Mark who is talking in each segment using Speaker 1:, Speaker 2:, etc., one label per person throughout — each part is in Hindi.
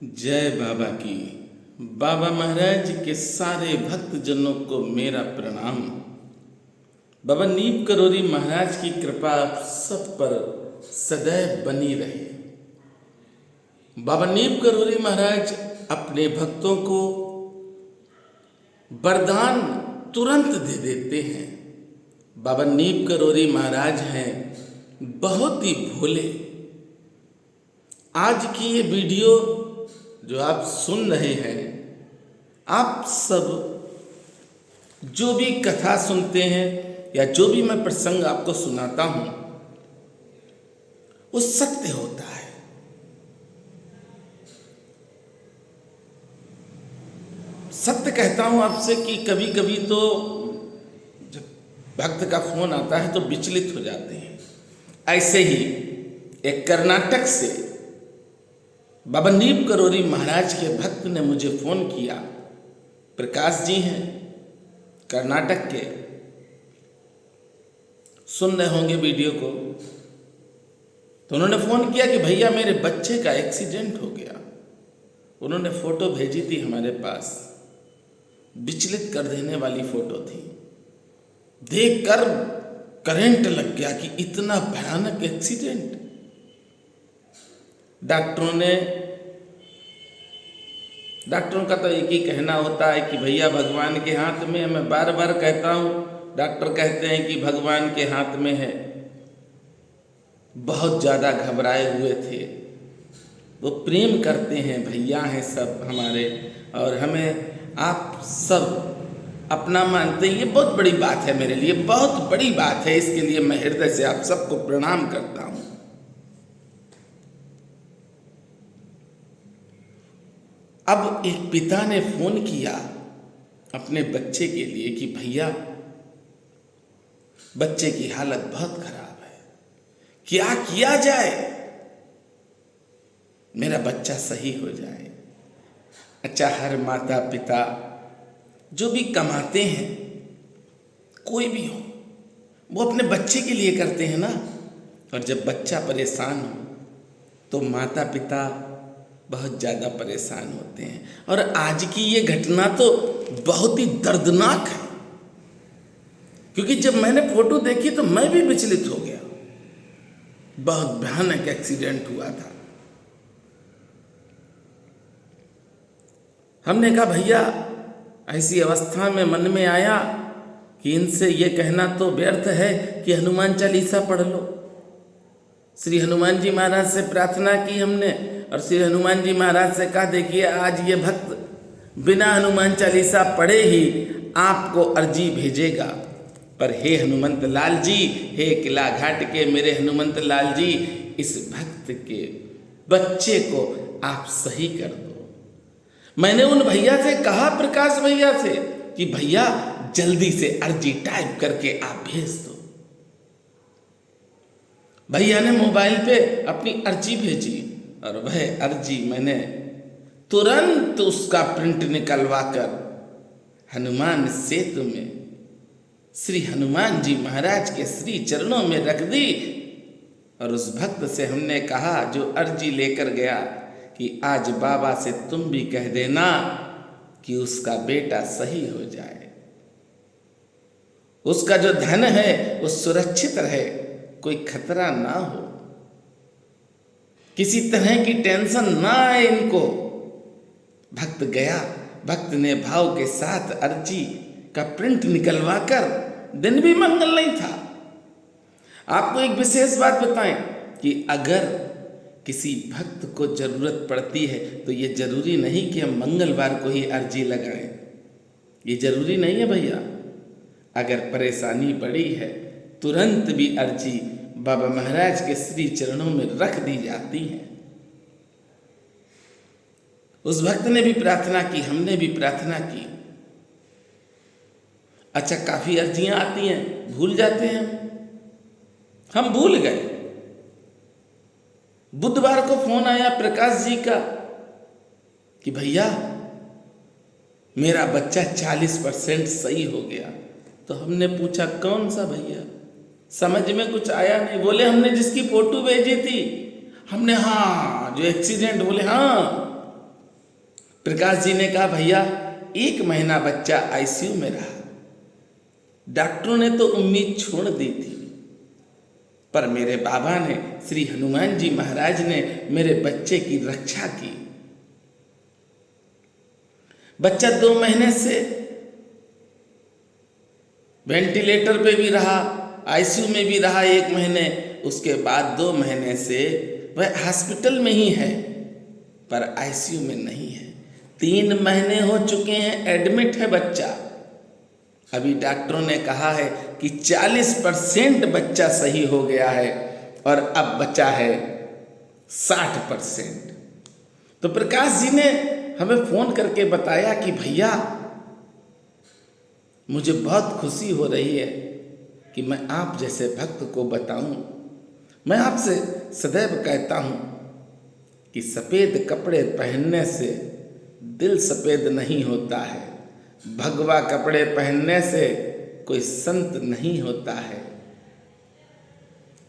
Speaker 1: जय बाबा की। बाबा महाराज के सारे भक्तजनों को मेरा प्रणाम। बाबा नीम करोरी महाराज की कृपा आप सब पर सदैव बनी रहे। बाबा नीम करोरी महाराज अपने भक्तों को वरदान तुरंत दे देते हैं। बाबा नीम करोरी महाराज हैं बहुत ही भोले। आज की ये वीडियो जो आप सुन रहे हैं, आप सब जो भी कथा सुनते हैं या जो भी मैं प्रसंग आपको सुनाता हूं, वो सत्य होता है। सत्य कहता हूं आपसे कि कभी कभी तो जब भक्त का फोन आता है तो विचलित हो जाते हैं। ऐसे ही एक कर्नाटक से बाबा नीम करोरी महाराज के भक्त ने मुझे फोन किया। प्रकाश जी हैं कर्नाटक के, सुन रहे होंगे वीडियो को। तो उन्होंने फोन किया कि भैया मेरे बच्चे का एक्सीडेंट हो गया। उन्होंने फोटो भेजी थी हमारे पास, विचलित कर देने वाली फोटो थी। देखकर करंट लग गया कि इतना भयानक एक्सीडेंट। डॉक्टरों का तो एक ही कहना होता है कि भैया भगवान के हाथ में है। मैं बार बार कहता हूं, डॉक्टर कहते हैं कि भगवान के हाथ में है। बहुत ज़्यादा घबराए हुए थे। वो प्रेम करते हैं, भैया हैं सब हमारे, और हमें आप सब अपना मानते हैं। ये बहुत बड़ी बात है, मेरे लिए बहुत बड़ी बात है। इसके लिए मैं हृदय से आप सबको प्रणाम करता हूं। अब एक पिता ने फोन किया अपने बच्चे के लिए कि भैया बच्चे की हालत बहुत खराब है, क्या किया जाए, मेरा बच्चा सही हो जाए। अच्छा, हर माता पिता जो भी कमाते हैं, कोई भी हो, वो अपने बच्चे के लिए करते हैं ना। और जब बच्चा परेशान हो तो माता पिता बहुत ज़्यादा परेशान होते हैं। और आज की ये घटना तो बहुत ही दर्दनाक है, क्योंकि जब मैंने फोटो देखी तो मैं भी विचलित हो गया। बहुत भयानक एक्सीडेंट हुआ था। हमने कहा भैया, ऐसी अवस्था में मन में आया कि इनसे ये कहना तो व्यर्थ है कि हनुमान चालीसा पढ़ लो। श्री हनुमान जी महाराज से प्रार्थना की हमने, और श्री हनुमान जी महाराज से कहा देखिए आज ये भक्त बिना हनुमान चालीसा पढ़े ही आपको अर्जी भेजेगा। पर हे हनुमंत लाल जी, हे किला घाट के मेरे हनुमंत लाल जी, इस भक्त के बच्चे को आप सही कर दो। मैंने उन भैया से कहा, प्रकाश भैया से, कि भैया जल्दी से अर्जी टाइप करके आप भेज दो। भैया ने मोबाइल पे अपनी अर्जी भेजी, और वह अर्जी मैंने तुरंत उसका प्रिंट निकलवा कर हनुमान सेतु में श्री हनुमान जी महाराज के श्री चरणों में रख दी। और उस भक्त से हमने कहा जो अर्जी लेकर गया कि आज बाबा से तुम भी कह देना कि उसका बेटा सही हो जाए, उसका जो धन है वो सुरक्षित रहे, कोई खतरा ना हो, किसी तरह की टेंशन ना आए इनको। भक्त गया, भक्त ने भाव के साथ अर्जी का प्रिंट निकलवा कर, दिन भी मंगल नहीं था। आपको एक विशेष बात बताएं कि अगर किसी भक्त को जरूरत पड़ती है तो ये जरूरी नहीं कि हम मंगलवार को ही अर्जी लगाएं। ये जरूरी नहीं है भैया। अगर परेशानी पड़ी है तुरंत भी अर्जी बाबा महाराज के श्री चरणों में रख दी जाती है। उस भक्त ने भी प्रार्थना की, हमने भी प्रार्थना की। अच्छा, काफी अर्जियां आती हैं, भूल जाते हैं हम भूल गए। बुधवार को फोन आया प्रकाश जी का कि भैया मेरा बच्चा 40% सही हो गया। तो हमने पूछा कौन सा भैया, समझ में कुछ आया नहीं। बोले हमने जिसकी फोटो भेजी थी। हमने हाँ, जो एक्सीडेंट, बोले हाँ प्रकाश जी ने कहा भैया 1 महीना बच्चा आईसीयू में रहा। डॉक्टरों ने तो उम्मीद छोड़ दी थी, पर मेरे बाबा ने, श्री हनुमान जी महाराज ने मेरे बच्चे की रक्षा की। बच्चा 2 महीने से वेंटिलेटर पे भी रहा, आईसीयू में भी रहा 1 महीने, उसके बाद 2 महीने से वह हॉस्पिटल में ही है पर आईसीयू में नहीं है। 3 महीने हो चुके हैं एडमिट है बच्चा। अभी डॉक्टरों ने कहा है कि 40% बच्चा सही हो गया है और अब बचा है 60%। तो प्रकाश जी ने हमें फोन करके बताया कि भैया मुझे बहुत खुशी हो रही है कि मैं आप जैसे भक्त को बताऊं। मैं आपसे सदैव कहता हूं कि सफ़ेद कपड़े पहनने से दिल सफ़ेद नहीं होता है, भगवा कपड़े पहनने से कोई संत नहीं होता है।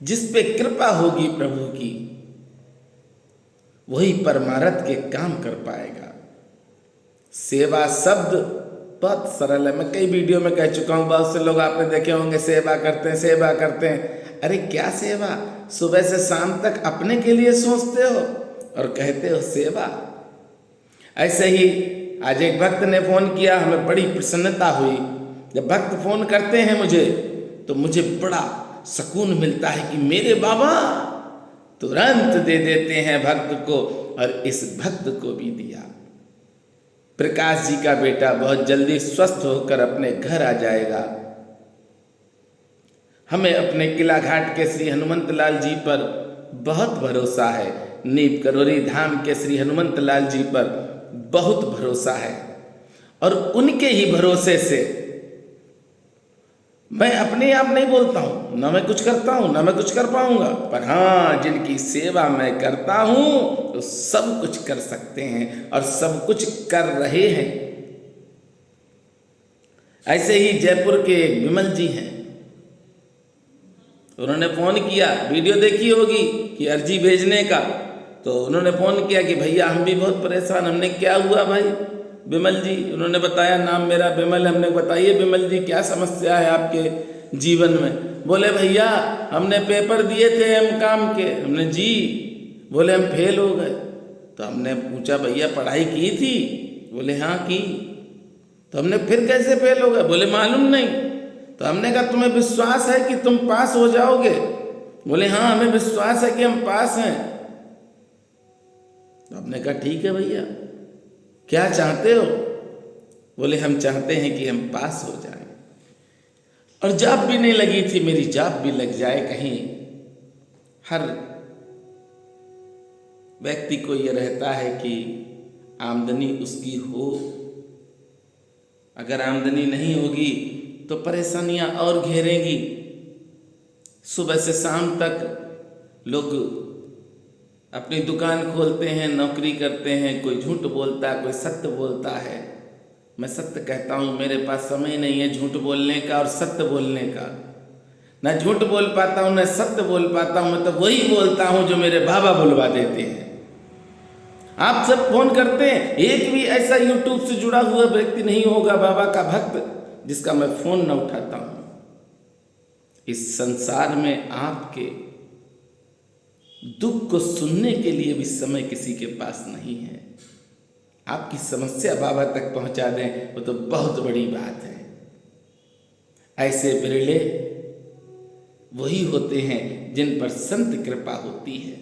Speaker 1: जिस पे कृपा होगी प्रभु की वही परमार्थ के काम कर पाएगा। सेवा शब्द बहुत सरल है, मैं कई वीडियो में कह चुका हूँ, बहुत से लोग आपने देखे होंगे सेवा करते हैं सेवा करते हैं। अरे क्या सेवा, सुबह से शाम तक अपने के लिए सोचते हो और कहते हो सेवा। ऐसे ही आज एक भक्त ने फोन किया, हमें बड़ी प्रसन्नता हुई। जब भक्त फोन करते हैं मुझे तो मुझे बड़ा सुकून मिलता है कि मेरे बाबा तुरंत दे देते हैं भक्त को, और इस भक्त को भी दिया। प्रकाश जी का बेटा बहुत जल्दी स्वस्थ होकर अपने घर आ जाएगा। हमें अपने किला घाट के श्री हनुमंत लाल जी पर बहुत भरोसा है, नीप करोरी धाम के श्री हनुमंत लाल जी पर बहुत भरोसा है, और उनके ही भरोसे से मैं अपने आप नहीं बोलता हूं, ना मैं कुछ करता हूं ना मैं कुछ कर पाऊंगा, पर हाँ जिनकी सेवा मैं करता हूं तो सब कुछ कर सकते हैं और सब कुछ कर रहे हैं। ऐसे ही जयपुर के विमल जी हैं, उन्होंने फोन किया, वीडियो देखी होगी कि अर्जी भेजने का, तो उन्होंने फोन किया कि भैया हम भी बहुत परेशान। हमने क्या हुआ भाई? विमल जी, उन्होंने बताया नाम मेरा विमल। हमने बताइए विमल जी क्या समस्या है आपके जीवन में? बोले भैया हमने पेपर दिए थे एमकॉम के। हमने जी, बोले हम फेल हो गए। तो हमने पूछा भैया पढ़ाई की थी? बोले हाँ की। तो हमने फिर कैसे फेल हो गए? बोले मालूम नहीं। तो हमने कहा तुम्हें विश्वास है कि तुम पास हो जाओगे? बोले हाँ हमें विश्वास है कि हम पास हैं। तो हमने कहा ठीक है भैया, क्या चाहते हो? बोले हम चाहते हैं कि हम पास हो जाएं, और जॉब भी नहीं लगी थी, मेरी जॉब भी लग जाए कहीं। हर व्यक्ति को यह रहता है कि आमदनी उसकी हो, अगर आमदनी नहीं होगी तो परेशानियां और घेरेंगी। सुबह से शाम तक लोग अपनी दुकान खोलते हैं, नौकरी करते हैं, कोई झूठ बोलता है, कोई सत्य बोलता है। मैं सत्य कहता हूँ, मेरे पास समय नहीं है झूठ बोलने का और सत्य बोलने का। ना झूठ बोल पाता हूँ, ना सत्य बोल पाता हूँ, मैं तो वही बोलता हूँ जो मेरे बाबा बुलवा देते हैं। आप सब फोन करते हैं, एक भी ऐसा यूट्यूब से जुड़ा हुआ व्यक्ति नहीं होगा बाबा का भक्त जिसका मैं फोन न उठाता हूँ। इस संसार में आपके दुख को सुनने के लिए भी समय किसी के पास नहीं है। आपकी समस्या बाबा तक पहुंचा दें वो तो बहुत बड़ी बात है। ऐसे बिरले वही होते हैं जिन पर संत कृपा होती है।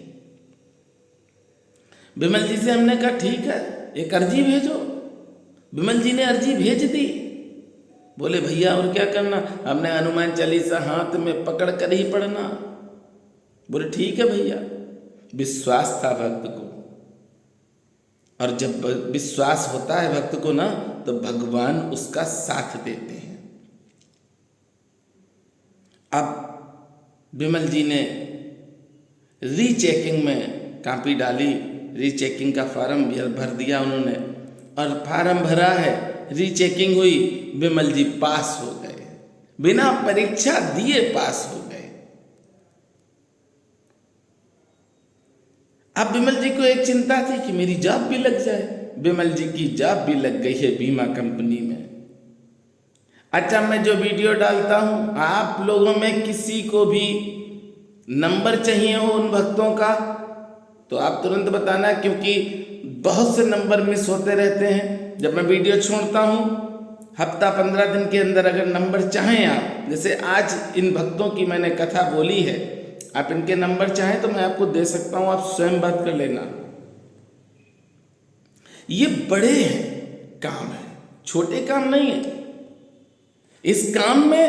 Speaker 1: विमल जी से हमने कहा ठीक है एक अर्जी भेजो। विमल जी ने अर्जी भेज दी। बोले भैया और क्या करना? हमने हनुमान चालीसा हाथ में पकड़ कर ही पढ़ना। बोले ठीक है भैया। विश्वास था भक्त को, और जब विश्वास होता है भक्त को ना तो भगवान उसका साथ देते हैं। अब विमल जी ने रीचेकिंग में कॉपी डाली, रीचेकिंग का फॉर्म भर दिया उन्होंने, और फॉर्म भरा है, रीचेकिंग हुई, विमल जी पास हो गए, बिना परीक्षा दिए पास हो गए। अब विमल जी को एक चिंता थी कि मेरी जॉब भी लग जाए, विमल जी की जॉब भी लग गई है बीमा कंपनी में। अच्छा, मैं जो वीडियो डालता हूँ, आप लोगों में किसी को भी नंबर चाहिए हो उन भक्तों का तो आप तुरंत बताना, क्योंकि बहुत से नंबर मिस होते रहते हैं। जब मैं वीडियो छोड़ता हूँ हफ्ता 15 दिन के अंदर अगर नंबर चाहें आप, जैसे आज इन भक्तों की मैंने कथा बोली है, आप इनके नंबर चाहें तो मैं आपको दे सकता हूँ, आप स्वयं बात कर लेना। ये बड़े हैं काम है, छोटे काम नहीं है। इस काम में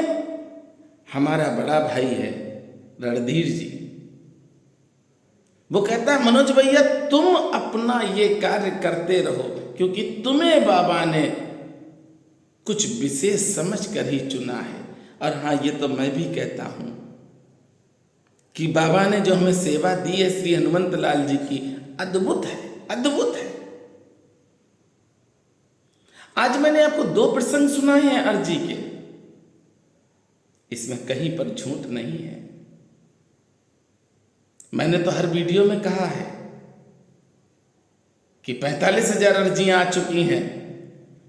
Speaker 1: हमारा बड़ा भाई है रणधीर जी, वो कहता है मनोज भैया तुम अपना ये कार्य करते रहो, क्योंकि तुम्हें बाबा ने कुछ विशेष समझ कर ही चुना है। और हाँ, ये तो मैं भी कहता हूं कि बाबा ने जो हमें सेवा दी है श्री हनुमंत लाल जी की, अद्भुत है, अद्भुत है। आज मैंने आपको 2 प्रसंग सुनाए हैं अर्जी के, इसमें कहीं पर झूठ नहीं है। मैंने तो हर वीडियो में कहा है कि 45,000 अर्जियां आ चुकी हैं।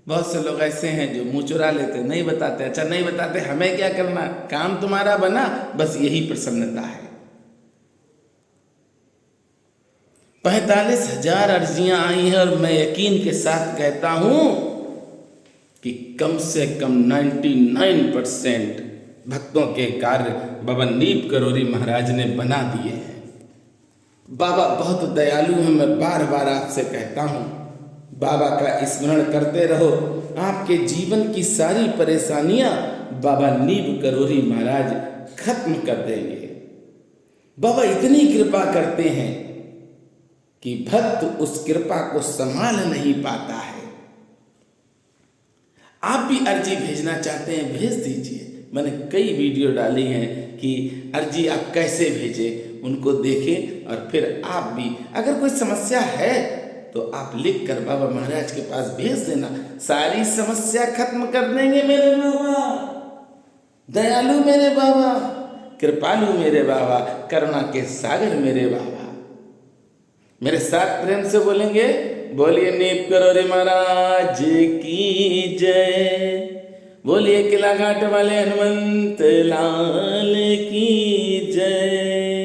Speaker 1: बहुत से लोग ऐसे हैं जो मुंह चुरा लेते, नहीं बताते। अच्छा, नहीं बताते, हमें क्या करना, काम तुम्हारा बना, बस यही प्रसन्नता है। 45,000 अर्जियां आई हैं और मैं यकीन के साथ कहता हूं कि कम से कम 99% भक्तों के कार्य बाबा नीप करोरी महाराज ने बना दिए हैं। बाबा बहुत दयालु हैं, मैं बार बार आपसे कहता हूं, बाबा का स्मरण करते रहो, आपके जीवन की सारी परेशानियां बाबा नीप करोरी महाराज खत्म कर देंगे। बाबा इतनी कृपा करते हैं कि भक्त उस कृपा को संभाल नहीं पाता है। आप भी अर्जी भेजना चाहते हैं, भेज दीजिए। मैंने कई वीडियो डाली हैं कि अर्जी आप कैसे भेजें, उनको देखें और फिर आप भी अगर कोई समस्या है तो आप लिख कर बाबा महाराज के पास भेज देना, सारी समस्या खत्म कर देंगे मेरे बाबा। दयालु मेरे बाबा, कृपालु मेरे बाबा, करुणा के सागर मेरे बाबा। मेरे साथ प्रेम से बोलेंगे, बोलिए नीप करोरी महाराज की जय, बोलिए किला घाट वाले हनुमंत लाल की जय।